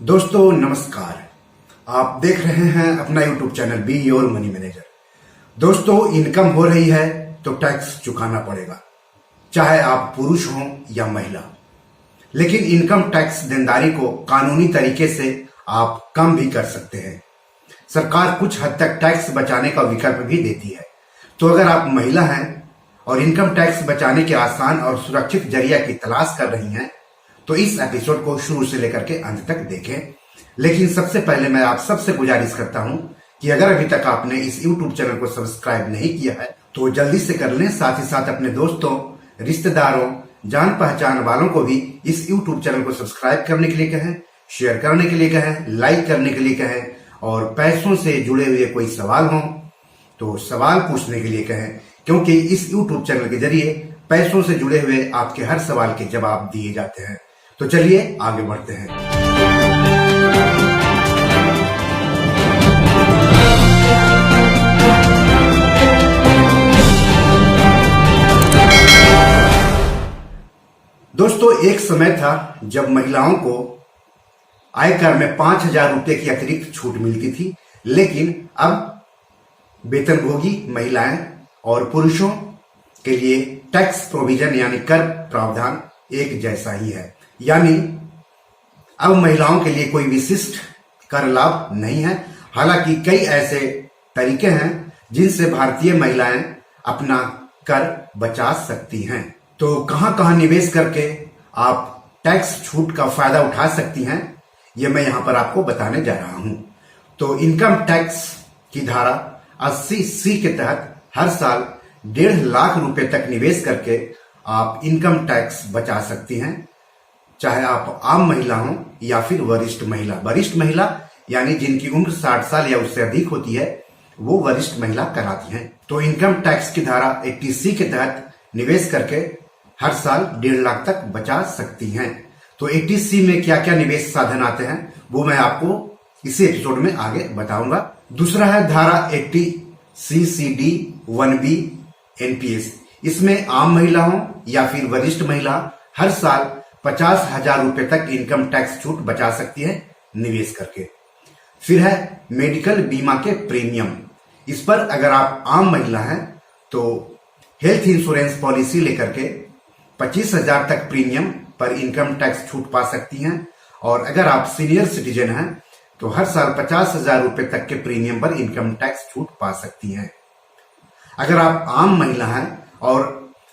दोस्तों नमस्कार। आप देख रहे हैं अपना YouTube channel be your money manager. दोस्तों इनकम हो रही है तो टैक्स चुकाना पड़ेगा, चाहे आप पुरुष हों या महिला। लेकिन इनकम टैक्स देनदारी को कानूनी तरीके से आप कम भी कर सकते हैं। सरकार कुछ हद तक टैक्स बचाने का विकल्प भी देती है। तो अगर आप महिला हैं और इनकम टैक्स बचाने के आसान और सुरक्षित जरिया की तलाश कर रही हैं तो इस एपिसोड को शुरू से लेकर के अंत तक देखें। लेकिन सबसे पहले मैं आप सबसे गुजारिश करता हूं कि अगर अभी तक आपने इस यूट्यूब चैनल को सब्सक्राइब नहीं किया है तो जल्दी से कर लें। साथ ही साथ अपने दोस्तों, रिश्तेदारों, जान पहचान वालों को भी इस यूट्यूब चैनल को सब्सक्राइब करने के लिए कहें, शेयर करने के लिए कहें, लाइक करने के लिए कहें और पैसों से जुड़े हुए कोई सवाल हो तो सवाल पूछने के लिए कहें, क्योंकि इस यूट्यूब चैनल के जरिए पैसों से जुड़े हुए आपके हर सवाल के जवाब दिए जाते हैं। तो चलिए आगे बढ़ते हैं। दोस्तों एक समय था जब महिलाओं को आयकर में 5,000 रुपए की अतिरिक्त छूट मिलती थी, लेकिन अब वेतनभोगी महिलाएं और पुरुषों के लिए टैक्स प्रोविजन यानी कर प्रावधान एक जैसा ही है। यानी अब महिलाओं के लिए कोई विशिष्ट कर लाभ नहीं है। हालांकि कई ऐसे तरीके हैं जिनसे भारतीय महिलाएं अपना कर बचा सकती हैं। तो कहां कहां निवेश करके आप टैक्स छूट का फायदा उठा सकती हैं, यह मैं यहां पर आपको बताने जा रहा हूं। तो इनकम टैक्स की धारा 80C के तहत हर साल 1.5 लाख रुपए तक निवेश करके आप इनकम टैक्स बचा सकती हैं, चाहे आप आम महिला हो या फिर वरिष्ठ महिला। वरिष्ठ महिला यानी जिनकी उम्र 60 साल या उससे अधिक होती है वो वरिष्ठ महिला कहलाती हैं। तो इनकम टैक्स की धारा 80C के तहत निवेश करके हर साल 1.5 लाख तक बचा सकती हैं। तो 80C में क्या क्या निवेश साधन आते हैं वो मैं आपको इसी एपिसोड में आगे बताऊंगा। दूसरा है धारा 80CCD 1B NPS। इसमें आम महिला हो या फिर वरिष्ठ महिला हर साल 50,000 रुपए तक इनकम टैक्स छूट बचा सकती है निवेश करके। फिर है मेडिकल बीमा के प्रीमियम। इस पर अगर आप आम महिला हैं तो हेल्थ इंश्योरेंस पॉलिसी लेकर के 25,000 तक प्रीमियम पर इनकम टैक्स छूट पा सकती हैं। और अगर आप सीनियर सिटीजन हैं तो हर साल 50,000 रुपए तक के प्रीमियम पर इनकम टैक्स छूट पा सकती हैं। अगर आप आम महिला हैं और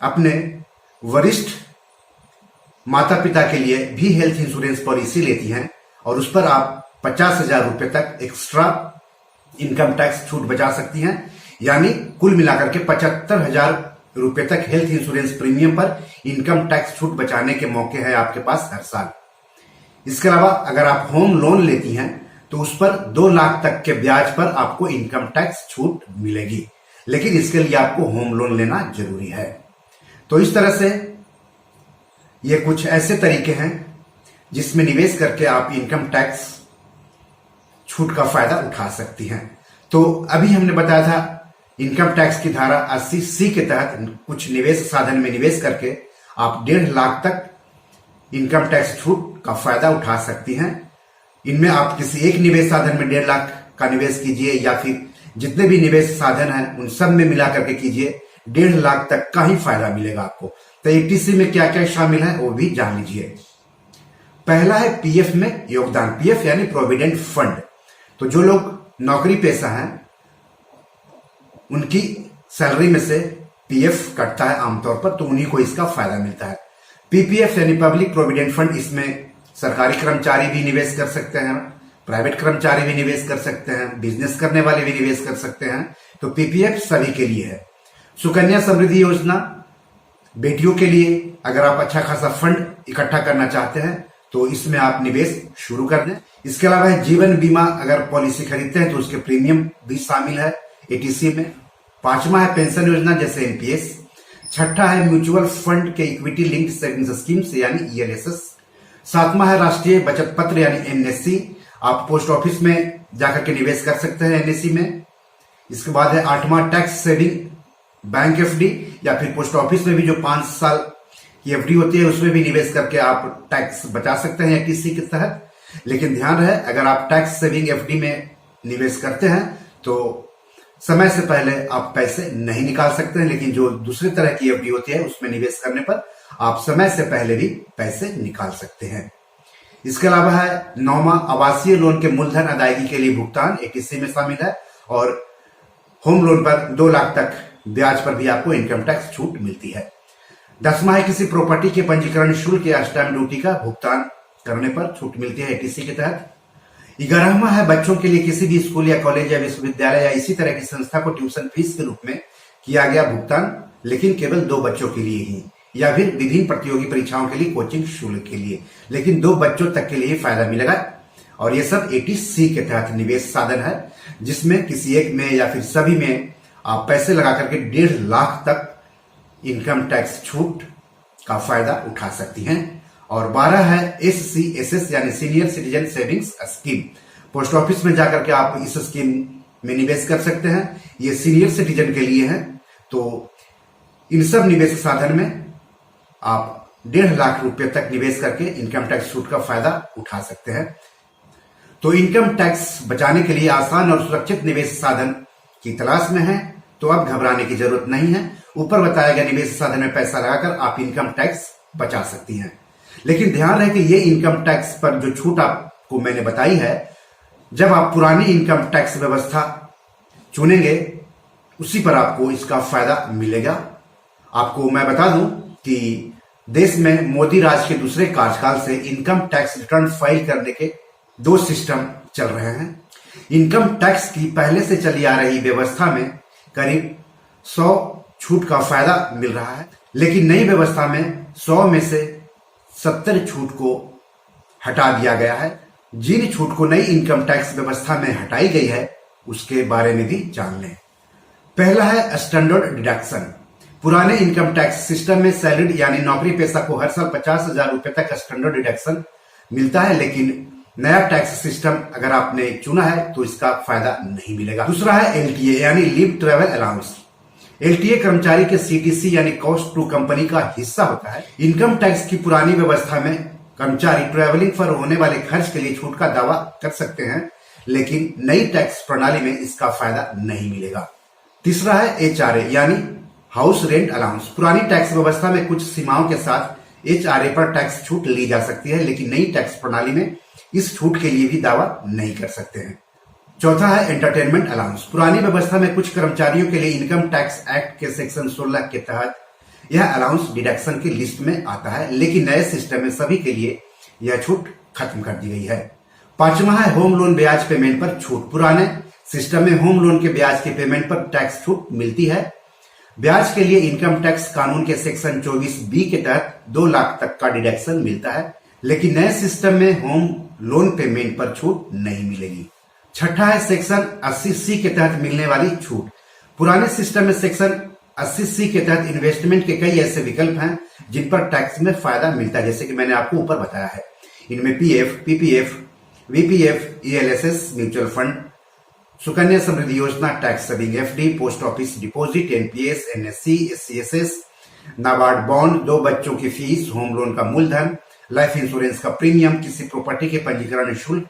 अपने वरिष्ठ माता पिता के लिए भी हेल्थ इंश्योरेंस पॉलिसी लेती हैं और उस पर आप 50,000 रुपए तक एक्स्ट्रा इनकम टैक्स छूट बचा सकती हैं। यानी कुल मिलाकर के 75,000 रुपए तक हेल्थ इंश्योरेंस प्रीमियम पर इनकम टैक्स छूट बचाने के मौके हैं आपके पास हर साल। इसके अलावा अगर आप होम लोन लेती हैं तो उस पर 2 लाख तक के ब्याज पर आपको इनकम टैक्स छूट मिलेगी, लेकिन इसके लिए आपको होम लोन लेना जरूरी है। तो इस तरह से ये कुछ ऐसे तरीके हैं जिसमें निवेश करके आप इनकम टैक्स छूट का फायदा उठा सकती हैं। तो अभी हमने बताया था इनकम टैक्स की धारा 80C के तहत कुछ निवेश साधन में निवेश करके आप 1.5 लाख तक इनकम टैक्स छूट का फायदा उठा सकती हैं। इनमें आप किसी एक निवेश साधन में 1.5 लाख का निवेश कीजिए या फिर जितने भी निवेश साधन हैं उन सब में मिला करके कीजिए, 1.5 लाख तक का ही फायदा मिलेगा आपको। तो 80C में क्या क्या शामिल है वो भी जान लीजिए। पहला है पीएफ में योगदान। पीएफ यानी प्रोविडेंट फंड। तो जो लोग नौकरी पेशा हैं उनकी सैलरी में से पीएफ कटता है आमतौर पर, तो उन्हीं को इसका फायदा मिलता है। पीपीएफ यानी पब्लिक प्रोविडेंट फंड, इसमें सरकारी कर्मचारी भी निवेश कर सकते हैं, प्राइवेट कर्मचारी भी निवेश कर सकते हैं, बिजनेस करने वाले भी निवेश कर सकते हैं। तो पीपीएफ सभी के लिए है। सुकन्या समृद्धि योजना बेटियों के लिए, अगर आप अच्छा खासा फंड इकट्ठा करना चाहते हैं तो इसमें आप निवेश शुरू कर दें। इसके अलावा है जीवन बीमा, अगर पॉलिसी खरीदते हैं तो उसके प्रीमियम भी शामिल है 80C में। 5वां है पेंशन योजना जैसे NPS। 6ठा है म्यूचुअल फंड के इक्विटी लिंक्ड सेविंग्स स्कीम्स यानी ELSS। 7वां है राष्ट्रीय बचत पत्र यानी NSC। आप पोस्ट ऑफिस में जाकर के निवेश कर सकते हैं NSC में। इसके बाद है 8वां टैक्स सेविंग बैंक FD, या फिर पोस्ट ऑफिस में भी जो 5 साल की FD होती है उसमें भी निवेश करके आप टैक्स बचा सकते हैं 80C के तहत। लेकिन ध्यान रहे, अगर आप टैक्स सेविंग एफडी में निवेश करते हैं तो समय से पहले आप पैसे नहीं निकाल सकते हैं, लेकिन जो दूसरी तरह की एफडी होती है उसमें निवेश करने पर आप समय से पहले भी पैसे निकाल सकते हैं। इसके अलावा है 9वां आवासीय लोन के मूलधन अदायगी के लिए भुगतान एटीसी में शामिल है, और होम लोन पर 2 लाख तक ब्याज पर भी आपको इनकम टैक्स छूट मिलती है। 10वां है किसी प्रॉपर्टी के पंजीकरण शुल्क या स्टैंप ड्यूटी का भुगतान करने पर छूट मिलती है एटीसी के तहत। 11वां है बच्चों के लिए किसी भी स्कूल या कॉलेज या विश्वविद्यालय या इसी तरह की संस्था को ट्यूशन फीस के रूप में किया गया भुगतान, लेकिन केवल 2 बच्चों के लिए ही, या फिर विभिन्न प्रतियोगी परीक्षाओं के लिए कोचिंग शुल्क के लिए, लेकिन 2 बच्चों तक के लिए फायदा मिलेगा। और ये सब एटीसी के तहत निवेश साधन है, जिसमें किसी एक में या फिर सभी में आप पैसे लगा करके 1.5 लाख तक इनकम टैक्स छूट का फायदा उठा सकती हैं। और 12 है SCSS यानी senior citizen savings scheme. Post office में जाकर के आप इस स्कीम में निवेश कर सकते हैं। ये सीनियर सिटीजन के लिए है। तो इन सब निवेश साधन में आप 1.5 लाख रुपए तक निवेश करके इनकम टैक्स छूट का फायदा उठा सकते हैं। तो इनकम टैक्स बचाने के लिए आसान और सुरक्षित निवेश साधन की तलाश में है तो अब घबराने की जरूरत नहीं है। ऊपर बताए गए निवेश साधन में पैसा लगाकर आप इनकम टैक्स बचा सकती हैं। लेकिन ध्यान रहे कि ये इनकम टैक्स पर जो छूट आपको मैंने बताई है, जब आप पुरानी इनकम टैक्स व्यवस्था चुनेंगे उसी पर आपको इसका फायदा मिलेगा। आपको मैं बता दूं कि देश में मोदी राज के दूसरे कार्यकाल से इनकम टैक्स रिटर्न फाइल करने के 2 सिस्टम चल रहे हैं। इनकम टैक्स की पहले से चली आ रही व्यवस्था में करीब 100 छूट का फायदा मिल रहा है, लेकिन नई व्यवस्था में 100 में से 70 छूट को हटा दिया गया है। जिन छूट को नई इनकम टैक्स व्यवस्था में हटाई गई है उसके बारे में भी जान लें। पहला है स्टैंडर्ड डिडक्शन। पुराने इनकम टैक्स सिस्टम में सैलरीड यानी नौकरी पेशा को हर साल 50,000 रुपए तक स्टैंडर्ड डिडक्शन मिलता है, लेकिन नया टैक्स सिस्टम अगर आपने चुना है तो इसका फायदा नहीं मिलेगा। दूसरा है एलटीए यानी लीव ट्रेवल अलाउंस। एलटीए कर्मचारी के सीटीसी यानी कॉस्ट टू कंपनी का हिस्सा होता है। इनकम टैक्स की पुरानी व्यवस्था में कर्मचारी ट्रेवलिंग पर होने वाले खर्च के लिए छूट का दावा कर सकते हैं, लेकिन नई टैक्स प्रणाली में इसका फायदा नहीं मिलेगा। तीसरा है एचआरए यानी हाउस रेंट अलाउंस। पुरानी टैक्स व्यवस्था में कुछ सीमाओं के साथ एचआरए पर टैक्स छूट ली जा सकती है, लेकिन नई टैक्स प्रणाली में इस छूट के लिए भी दावा नहीं कर सकते हैं। चौथा है एंटरटेनमेंट अलाउंस। पुरानी व्यवस्था में कुछ कर्मचारियों के लिए इनकम टैक्स एक्ट के सेक्शन 16 के तहत यह अलाउंस डिडक्शन की लिस्ट में आता है, लेकिन नए सिस्टम में सभी के लिए यह छूट खत्म कर दी गई है। 5वां है होम लोन ब्याज पेमेंट पर छूट। पुराने सिस्टम में होम लोन के ब्याज के पेमेंट पर टैक्स छूट मिलती है। ब्याज के लिए इनकम टैक्स कानून के सेक्शन 24B के तहत 2 लाख तक का डिडक्शन मिलता है, लेकिन नए सिस्टम में होम लोन पेमेंट पर छूट नहीं मिलेगी। छठा है सेक्शन 80C के तहत मिलने वाली छूट। पुराने सिस्टम में सेक्शन 80C के तहत इन्वेस्टमेंट के कई ऐसे विकल्प हैं जिन पर टैक्स में फायदा मिलता है, जैसे कि मैंने आपको ऊपर बताया है। इनमें PF, PPF, VPF, ELSS, mutual fund, Sukanya Samriddhi Yojana, tax saving FD, post office deposit, NPS, NSC, SCSS, NABARD bond, 2 बच्चों की फीस, होम लोन का मूलधन, लाइफ इंश्योरेंस का प्रीमियम, किसी प्रॉपर्टी के पंजीकरण शुल्क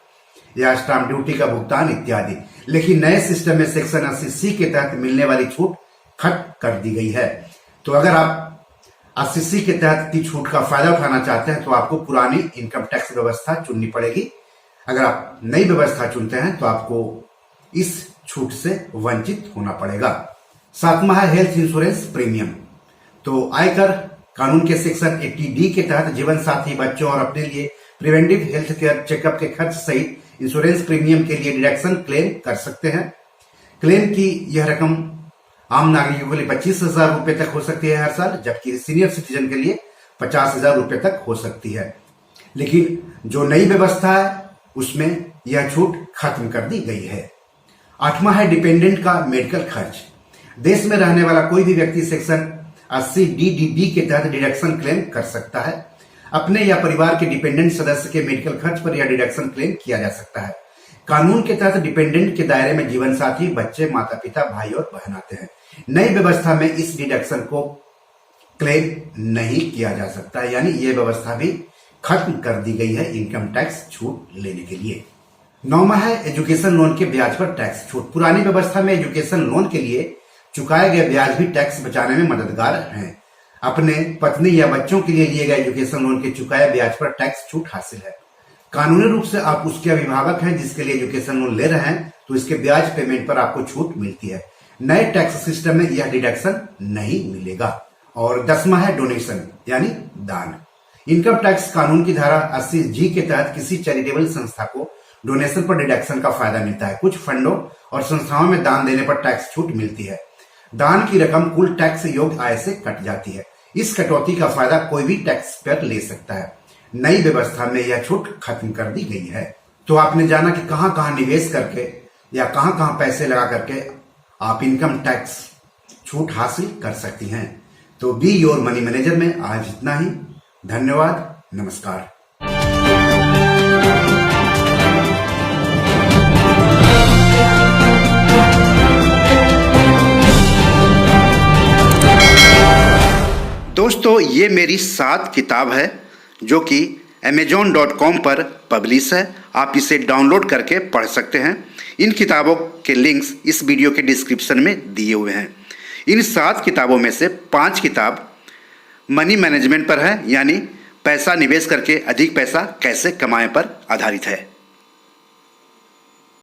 या स्टाम्प ड्यूटी का भुगतान इत्यादि। लेकिन नए सिस्टम में सेक्शन 80C के तहत मिलने वाली छूट खत्म कर दी गई है। तो अगर आप 80C के तहत की छूट का फायदा उठाना चाहते हैं तो आपको पुरानी इनकम टैक्स व्यवस्था चुननी पड़ेगी। अगर आप नई व्यवस्था चुनते हैं तो आपको इस छूट से वंचित होना पड़ेगा। 7वां है हेल्थ इंश्योरेंस प्रीमियम। तो आयकर कानून के सेक्शन 80D के तहत जीवन साथी, बच्चों और अपने लिए प्रिवेंटिव हेल्थ केयर चेकअप के खर्च सहित इंश्योरेंस प्रीमियम के लिए डिडक्शन क्लेम कर सकते हैं। क्लेम की यह रकम आम नागरिकों के लिए 25,000 रुपए तक हो सकती है हर साल, जबकि सीनियर सिटीजन के लिए 50,000 रुपए तक हो सकती है। लेकिन जो नई व्यवस्था है उसमें यह छूट खत्म कर दी गई है। 8वां है डिपेंडेंट का मेडिकल खर्च। देश में रहने वाला कोई भी व्यक्ति सेक्शन 80DDB के तहत डिडक्शन क्लेम कर सकता है। अपने या परिवार के डिपेंडेंट सदस्य के मेडिकल खर्च पर यह डिडक्शन क्लेम किया जा सकता है। कानून के तहत डिपेंडेंट के दायरे में जीवन साथी, बच्चे, माता पिता, भाई और बहन आते हैं। नई व्यवस्था में इस डिडक्शन को क्लेम नहीं किया जा सकता, यानी यह व्यवस्था भी खत्म कर दी गई है इनकम टैक्स छूट लेने के लिए। 9वां है एजुकेशन लोन के ब्याज पर टैक्स छूट। पुरानी व्यवस्था में एजुकेशन लोन के लिए चुकाए गए ब्याज भी टैक्स बचाने में मददगार हैं। अपने पत्नी या बच्चों के लिए लिए गए एजुकेशन लोन के चुकाए ब्याज पर टैक्स छूट हासिल है। कानूनी रूप से आप उसके अभिभावक हैं जिसके लिए एजुकेशन लोन ले रहे हैं, तो इसके ब्याज पेमेंट पर आपको छूट मिलती है। नए टैक्स सिस्टम में यह डिडक्शन नहीं मिलेगा। और 10वां है डोनेशन यानी दान। इनकम टैक्स कानून की धारा 80G के तहत किसी चैरिटेबल संस्था को डोनेशन पर डिडक्शन का फायदा मिलता है। कुछ फंडों और संस्थाओं में दान देने पर टैक्स छूट मिलती है। दान की रकम कुल टैक्स योग्य आय से कट जाती है। इस कटौती का फायदा कोई भी टैक्स पेयर ले सकता है। नई व्यवस्था में यह छूट खत्म कर दी गई है। तो आपने जाना कि कहां कहां निवेश करके या कहां कहां पैसे लगा करके आप इनकम टैक्स छूट हासिल कर सकती हैं। तो बी योर मनी मैनेजर में आज इतना ही। धन्यवाद, नमस्कार। दोस्तों, ये मेरी 7 किताब है जो कि amazon.com पर पब्लिश है। आप इसे डाउनलोड करके पढ़ सकते हैं। इन किताबों के लिंक्स इस वीडियो के डिस्क्रिप्शन में दिए हुए हैं। इन 7 किताबों में से 5 किताब मनी मैनेजमेंट पर है, यानी पैसा निवेश करके अधिक पैसा कैसे कमाएं पर आधारित है।